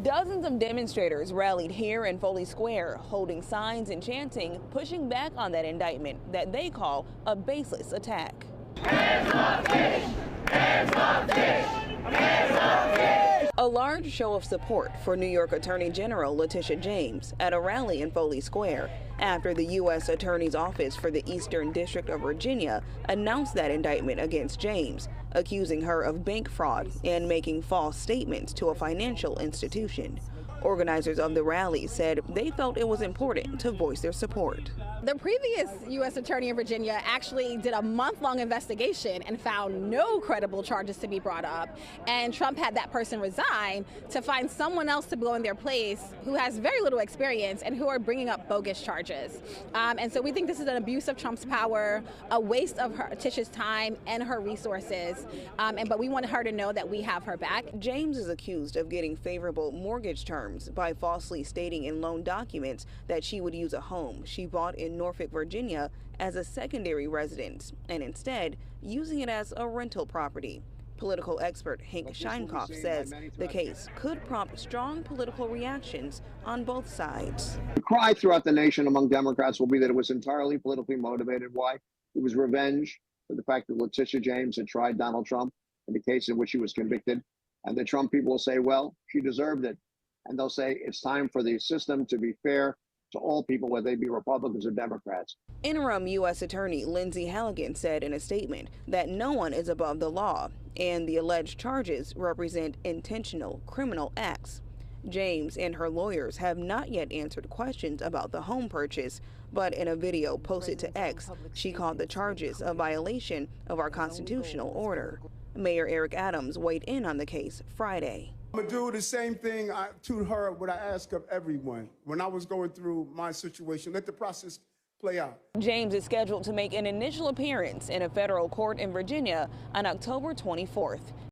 Dozens of demonstrators rallied here in Foley Square, holding signs and chanting, pushing back on that indictment that they call a baseless attack. Hands off Tish! Hands off Tish! Hands off Tish! A large show of support for New York Attorney General Letitia James at a rally in Foley Square after the U.S. Attorney's Office for the Eastern District of Virginia announced that indictment against James, accusing her of bank fraud and making false statements to a financial institution. Organizers of the rally said they felt it was important to voice their support. The previous U.S. Attorney in Virginia actually did a month-long investigation and found no credible charges to be brought up. And Trump had that person resign to find someone else to go in their place who has very little experience and who are bringing up bogus charges. And so we think this is an abuse of Trump's power, a waste of Tish's time and her resources. But we want her to know that we have her back. James is accused of getting favorable mortgage terms by falsely stating in loan documents that she would use a home she bought in Norfolk, Virginia as a secondary residence and instead using it as a rental property. Political expert Hank Scheinkopf says the case could prompt strong political reactions on both sides. The cry throughout the nation among Democrats will be that it was entirely politically motivated. Why? It was revenge for the fact that Letitia James had tried Donald Trump in the case in which she was convicted. And the Trump people will say, well, she deserved it. And they'll say it's time for the system to be fair to all people, whether they be Republicans or Democrats. Interim U.S. Attorney Lindsey Halligan said in a statement that no one is above the law and the alleged charges represent intentional criminal acts. James and her lawyers have not yet answered questions about the home purchase, but in a video posted to X, she called the charges a violation of our constitutional order. Mayor Eric Adams weighed in on the case Friday. I'm going to do the same thing to her, what I ask of everyone. When I was going through my situation, let the process play out. James is scheduled to make an initial appearance in a federal court in Virginia on October 24th.